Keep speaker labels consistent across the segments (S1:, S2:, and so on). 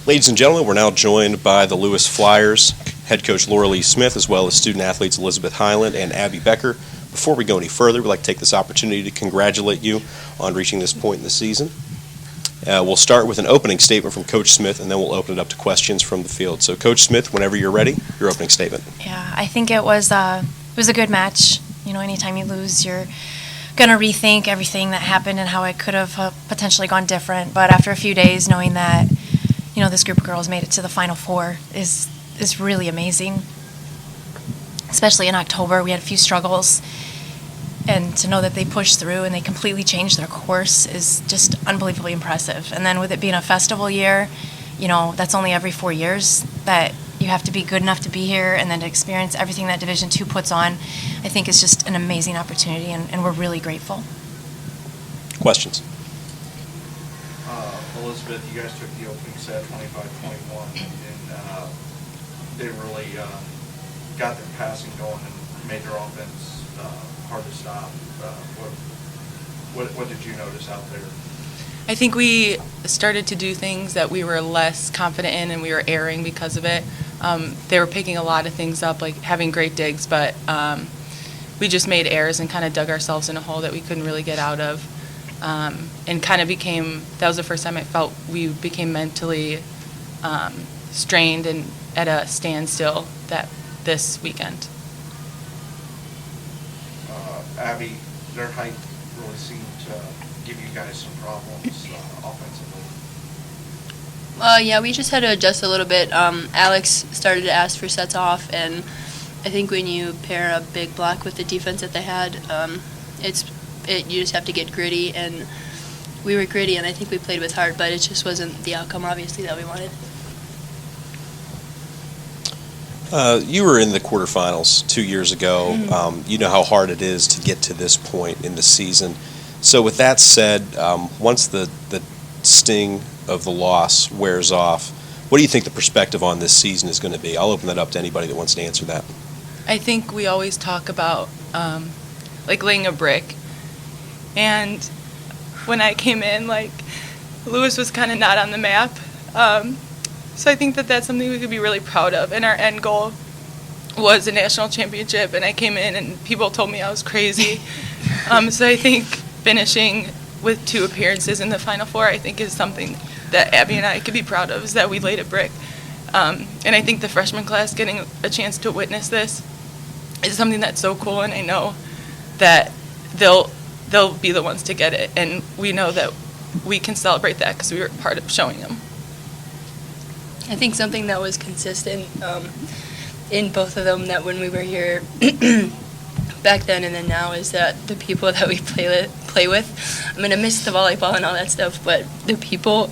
S1: Ladies and gentlemen, we're now joined by the Lewis Flyers head coach Lorelee Smith, as well as student athletes Elizabeth Hyland and Abby Becker. Before we go any further, we'd like to take this opportunity to congratulate you on reaching this point in the season. We'll start with an opening statement from Coach Smith, and then we'll open it up to questions from the field. So, Coach Smith, whenever you're ready, your opening statement.
S2: Yeah, I think it was a good match. You know, anytime you lose, you're going to rethink everything that happened and how it could have potentially gone different. But after a few days, knowing that, you know, this group of girls made it to the Final Four is really amazing. Especially in October, we had a few struggles. And to know that they pushed through and they completely changed their course is just unbelievably impressive. And then with it being a festival year, you know, that's only every 4 years that you have to be good enough to be here and then to experience everything that Division II puts on, I think is just an amazing opportunity, and we're really grateful.
S1: Questions?
S3: Elizabeth, you guys took the opening set 25-21, and they really got their passing going and made their offense hard to stop. What did you notice out there?
S4: I think we started to do things that we were less confident in, and we were erring because of it. They were picking a lot of things up, like having great digs, but we just made errors and kind of dug ourselves in a hole that we couldn't really get out of. And kind of that was the first time I felt we became mentally strained and at a standstill this weekend.
S3: Abby, their height really seemed to give you guys some problems offensively.
S5: Yeah, we just had to adjust a little bit. Alex started to ask for sets off, and I think when you pair a big block with the defense that they had, you just have to get gritty, and we were gritty, and I think we played with heart, but it just wasn't the outcome, obviously, that we wanted.
S1: You were in the quarterfinals 2 years ago. Mm-hmm. You know how hard it is to get to this point in the season. So with that said, once the sting of the loss wears off, what do you think the perspective on this season is going to be? I'll open that up to anybody that wants to answer that.
S4: I think we always talk about like laying a brick. And when I came in, like, Lewis was kind of not on the map. So I think that's something we could be really proud of. And our end goal was a national championship, and I came in and people told me I was crazy. So I think finishing with 2 appearances in the Final Four, I think, is something that Abby and I could be proud of, is that we laid a brick. And I think the freshman class getting a chance to witness this is something that's so cool, and I know that they'll be the ones to get it, and we know that we can celebrate that because we were part of showing them.
S5: I think something that was consistent in both of them, that when we were here back then and then now, is that the people that we play with, I'm going to miss the volleyball and all that stuff, but the people,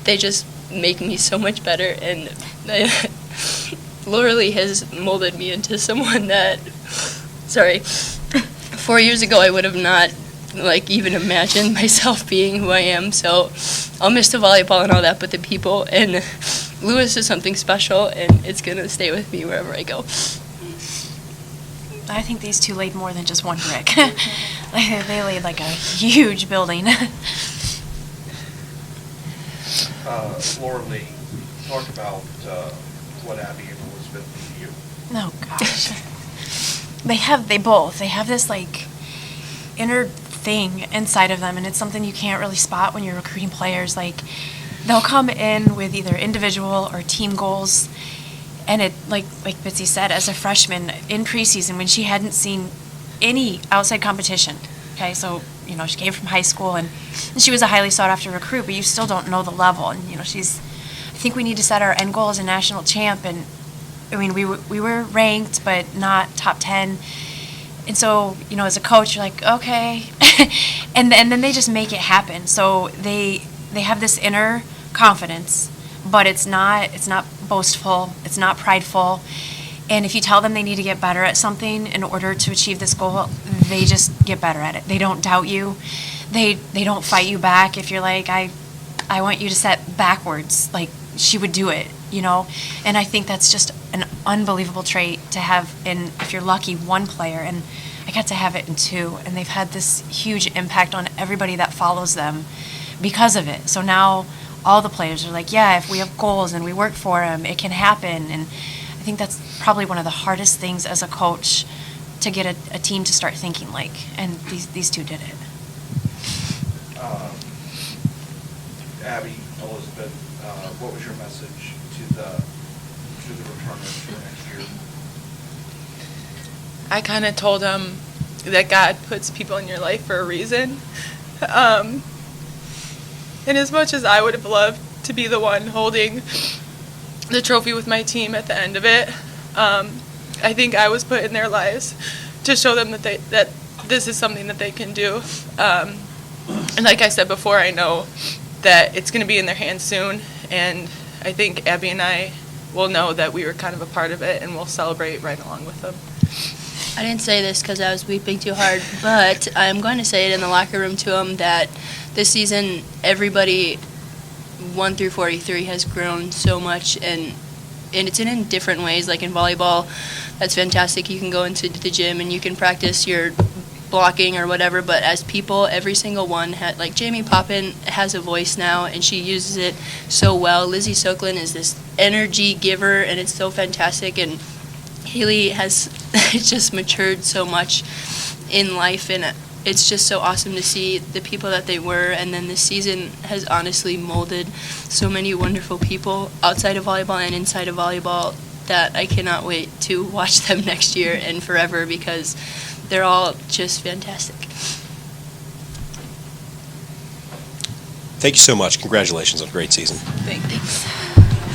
S5: they just make me so much better, and Lorelee has molded me into someone that, 4 years ago I would have not even imagined myself being who I am. So I'll miss the volleyball and all that, but the people and Lewis is something special, and it's going to stay with me wherever I go.
S2: I think these two laid more than just one brick. They laid like a huge building.
S3: Lorelee, talk about what Abby and Elizabeth mean to you.
S2: Oh gosh. They have this like inner thing inside of them, and it's something you can't really spot when you're recruiting players. Like, they'll come in with either individual or team goals, and it like Bitsy said, as a freshman in preseason when she hadn't seen any outside competition, okay, so you know she came from high school and she was a highly sought after recruit, but you still don't know the level, and you know I think we need to set our end goal as a national champ, and I mean we were ranked but not top 10. And so, you know, as a coach, you're like, okay. and then they just make it happen. So they have this inner confidence, but it's not boastful, it's not prideful. And if you tell them they need to get better at something in order to achieve this goal, they just get better at it. They don't doubt you. They don't fight you back. If you're like, I want you to set backwards, like she would do it, you know. And I think that's just an unbelievable trait to have in, if you're lucky, one player. And I got to have it in two. And they've had this huge impact on everybody that follows them because of it. So now all the players are like, yeah, if we have goals and we work for them, it can happen. And I think that's probably one of the hardest things as a coach, to get a team to start thinking like, and these two did it.
S3: Abby, Elizabeth, what was your message to the returners for next year?
S4: I kind of told them that God puts people in your life for a reason. And as much as I would have loved to be the one holding the trophy with my team at the end of it, I think I was put in their lives to show them that this is something that they can do. And like I said before, I know that it's going to be in their hands soon, and I think Abby and I will know that we were kind of a part of it, and we'll celebrate right along with them.
S5: I didn't say this because I was weeping too hard, but I'm going to say it in the locker room to them that this season everybody 1 through 43 has grown so much, and it's in different ways. Like in volleyball, that's fantastic. You can go into the gym and you can practice your blocking or whatever, but as people, every single one had, like Jamie Poppin has a voice now and she uses it so well. Lizzie Soklin is this energy giver and it's so fantastic, and Haley has just matured so much in life, and it's just so awesome to see the people that they were. And then this season has honestly molded so many wonderful people outside of volleyball and inside of volleyball that I cannot wait to watch them next year and forever, because they're all just fantastic.
S1: Thank you so much. Congratulations on a great season.
S4: Thanks.